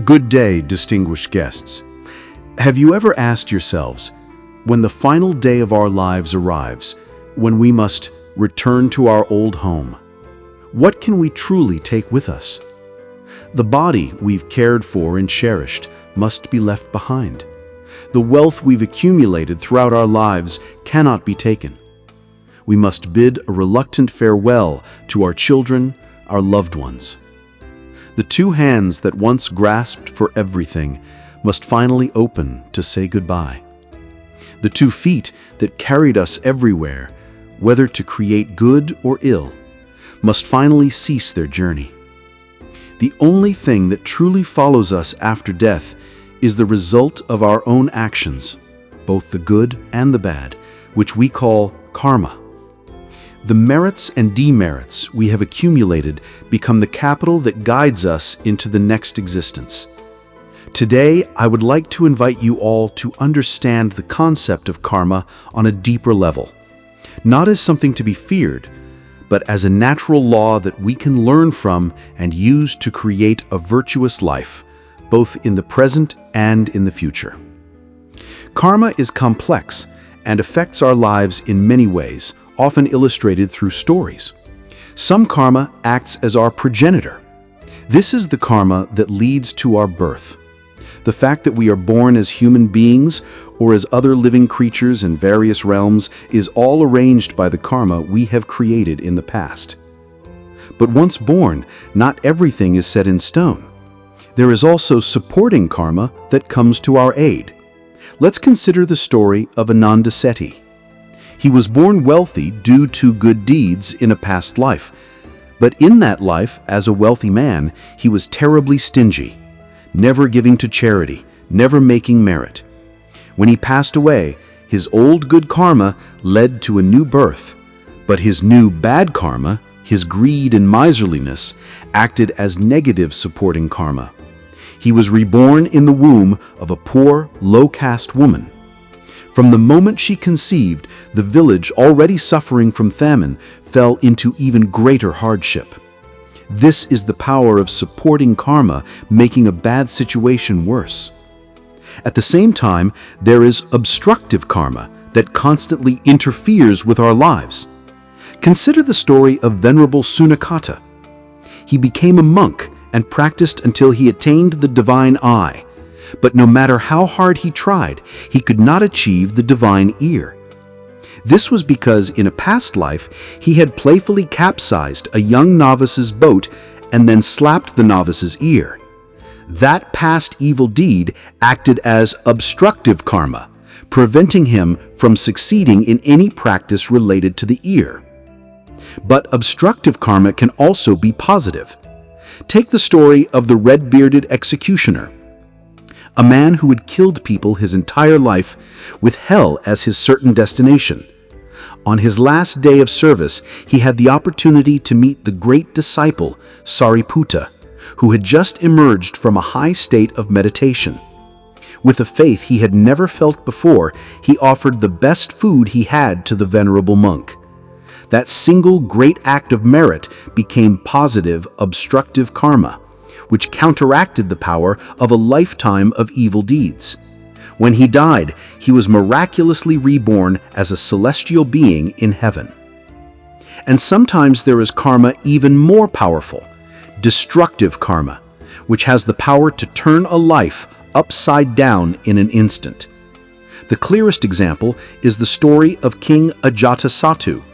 Good day, distinguished guests. Have you ever asked yourselves, when the final day of our lives arrives, when we must return to our old home, what can we truly take with us? The body we've cared for and cherished must be left behind. The wealth we've accumulated throughout our lives cannot be taken. We must bid a reluctant farewell to our children, our loved ones. The two hands that once grasped for everything must finally open to say goodbye. The two feet that carried us everywhere, whether to create good or ill, must finally cease their journey. The only thing that truly follows us after death is the result of our own actions, both the good and the bad, which we call karma. The merits and demerits we have accumulated become the capital that guides us into the next existence. Today, I would like to invite you all to understand the concept of karma on a deeper level, not as something to be feared, but as a natural law that we can learn from and use to create a virtuous life, both in the present and in the future. Karma is complex and affects our lives in many ways, often illustrated through stories. Some karma acts as our progenitor. This is the karma that leads to our birth. The fact that we are born as human beings or as other living creatures in various realms is all arranged by the karma we have created in the past. But once born, not everything is set in stone. There is also supporting karma that comes to our aid. Let's consider the story of Ananda Sethi. He was born wealthy due to good deeds in a past life, but in that life, as a wealthy man, he was terribly stingy, never giving to charity, never making merit. When he passed away, his old good karma led to a new birth, but his new bad karma, his greed and miserliness, acted as negative supporting karma. He was reborn in the womb of a poor, low-caste woman. From the moment she conceived, the village, already suffering from famine, fell into even greater hardship. This is the power of supporting karma, making a bad situation worse. At the same time, there is obstructive karma that constantly interferes with our lives. Consider the story of Venerable Sunakata. He became a monk and practiced until he attained the divine eye. But no matter how hard he tried, he could not achieve the divine ear. This was because in a past life, he had playfully capsized a young novice's boat and then slapped the novice's ear. That past evil deed acted as obstructive karma, preventing him from succeeding in any practice related to the ear. But obstructive karma can also be positive. Take the story of the red-bearded executioner, a man who had killed people his entire life with hell as his certain destination. On his last day of service, he had the opportunity to meet the great disciple, Sariputta, who had just emerged from a high state of meditation. With a faith he had never felt before, he offered the best food he had to the venerable monk. That single great act of merit became positive, obstructive karma, which counteracted the power of a lifetime of evil deeds. When he died, he was miraculously reborn as a celestial being in heaven. And sometimes there is karma even more powerful, destructive karma, which has the power to turn a life upside down in an instant. The clearest example is the story of King Ajatasattu.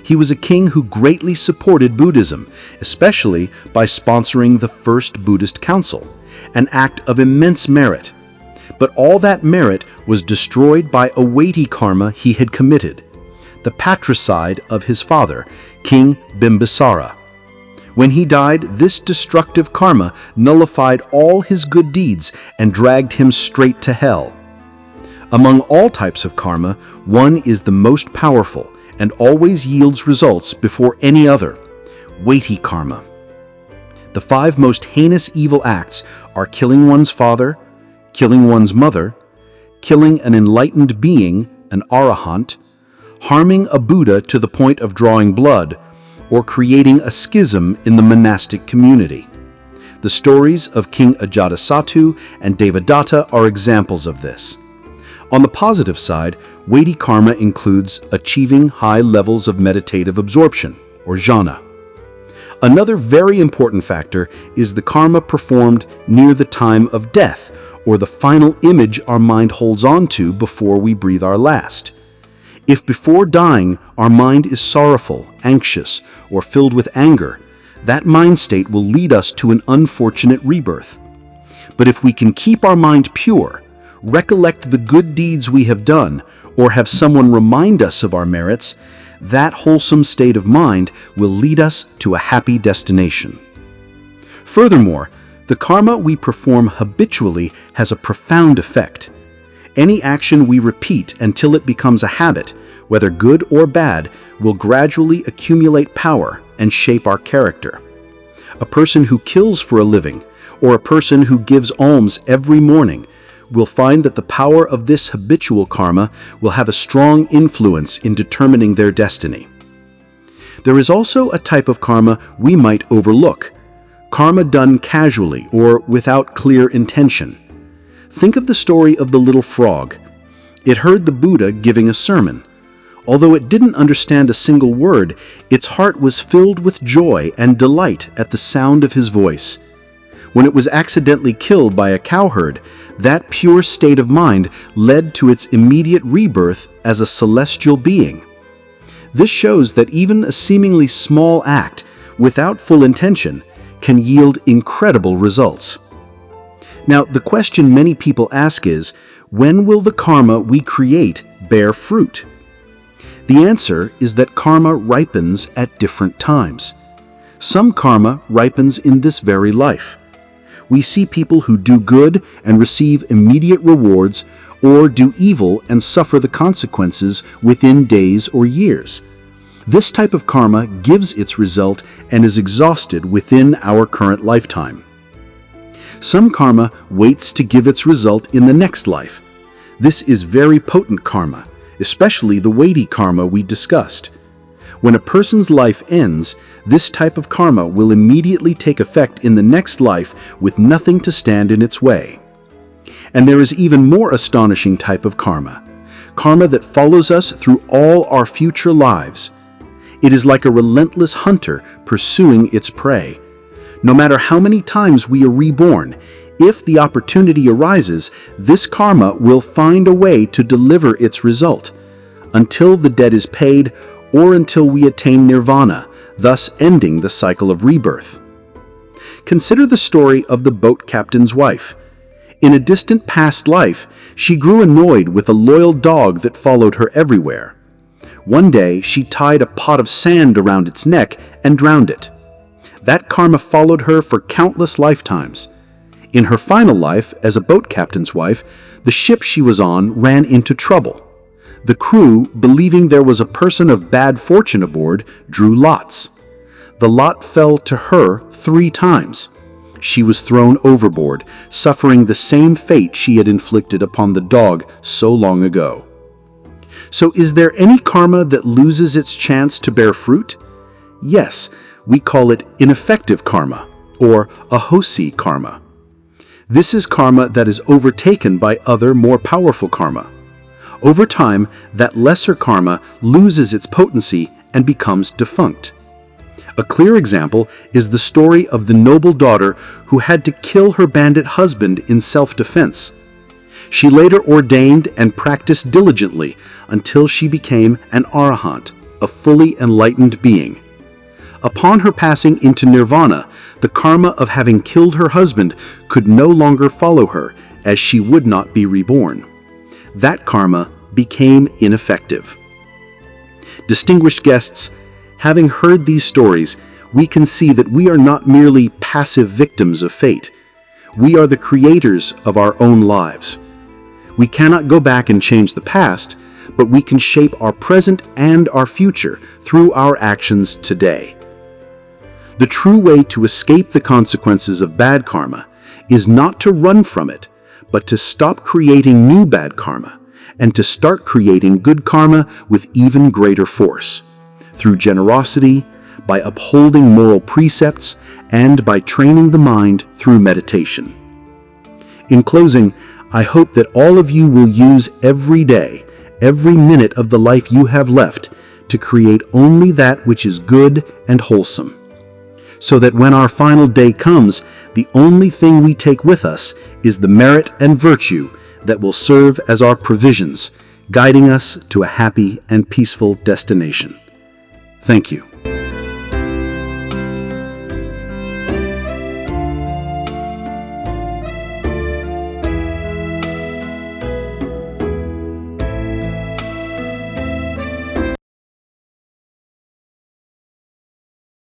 He was a king who greatly supported Buddhism, especially by sponsoring the first Buddhist council, an act of immense merit. But all that merit was destroyed by a weighty karma he had committed, the patricide of his father, King Bimbisara. When he died, this destructive karma nullified all his good deeds and dragged him straight to hell. Among all types of karma, one is the most powerful and always yields results before any other: weighty karma. The 5 most heinous evil acts are killing one's father, killing one's mother, killing an enlightened being, an arahant, harming a Buddha to the point of drawing blood, or creating a schism in the monastic community. The stories of King Ajatasattu and Devadatta are examples of this. On the positive side, weighty karma includes achieving high levels of meditative absorption, or jhana. Another very important factor is the karma performed near the time of death, or the final image our mind holds on to before we breathe our last. If before dying our mind is sorrowful, anxious, or filled with anger, that mind state will lead us to an unfortunate rebirth. But if we can keep our mind pure, recollect the good deeds we have done, or have someone remind us of our merits, that wholesome state of mind will lead us to a happy destination. Furthermore, the karma we perform habitually has a profound effect. Any action we repeat until it becomes a habit, whether good or bad, will gradually accumulate power and shape our character. A person who kills for a living, or a person who gives alms every morning, will find that the power of this habitual karma will have a strong influence in determining their destiny. There is also a type of karma we might overlook, karma done casually or without clear intention. Think of the story of the little frog. It heard the Buddha giving a sermon. Although it didn't understand a single word, its heart was filled with joy and delight at the sound of his voice. When it was accidentally killed by a cowherd, that pure state of mind led to its immediate rebirth as a celestial being. This shows that even a seemingly small act, without full intention, can yield incredible results. Now, the question many people ask is, when will the karma we create bear fruit? The answer is that karma ripens at different times. Some karma ripens in this very life. We see people who do good and receive immediate rewards, or do evil and suffer the consequences within days or years. This type of karma gives its result and is exhausted within our current lifetime. Some karma waits to give its result in the next life. This is very potent karma, especially the weighty karma we discussed. When a person's life ends, this type of karma will immediately take effect in the next life with nothing to stand in its way. And there is even more astonishing type of karma, karma that follows us through all our future lives. It is like a relentless hunter pursuing its prey. No matter how many times we are reborn, if the opportunity arises, this karma will find a way to deliver its result, until the debt is paid or until we attain nirvana, thus ending the cycle of rebirth. Consider the story of the boat captain's wife. In a distant past life, she grew annoyed with a loyal dog that followed her everywhere. One day, she tied a pot of sand around its neck and drowned it. That karma followed her for countless lifetimes. In her final life as a boat captain's wife, the ship she was on ran into trouble. The crew, believing there was a person of bad fortune aboard, drew lots. The lot fell to her 3 times. She was thrown overboard, suffering the same fate she had inflicted upon the dog so long ago. So is there any karma that loses its chance to bear fruit? Yes, we call it ineffective karma, or ahosi karma. This is karma that is overtaken by other more powerful karma. Over time, that lesser karma loses its potency and becomes defunct. A clear example is the story of the noble daughter who had to kill her bandit husband in self-defense. She later ordained and practiced diligently until she became an arahant, a fully enlightened being. Upon her passing into nirvana, the karma of having killed her husband could no longer follow her, as she would not be reborn. That karma became ineffective. Distinguished guests, having heard these stories, we can see that we are not merely passive victims of fate. We are the creators of our own lives. We cannot go back and change the past, but we can shape our present and our future through our actions today. The true way to escape the consequences of bad karma is not to run from it, but to stop creating new bad karma and to start creating good karma with even greater force. Through generosity, by upholding moral precepts, and by training the mind through meditation. In closing, I hope that all of you will use every day, every minute of the life you have left, to create only that which is good and wholesome, so that when our final day comes, the only thing we take with us is the merit and virtue that will serve as our provisions, guiding us to a happy and peaceful destination. Thank you.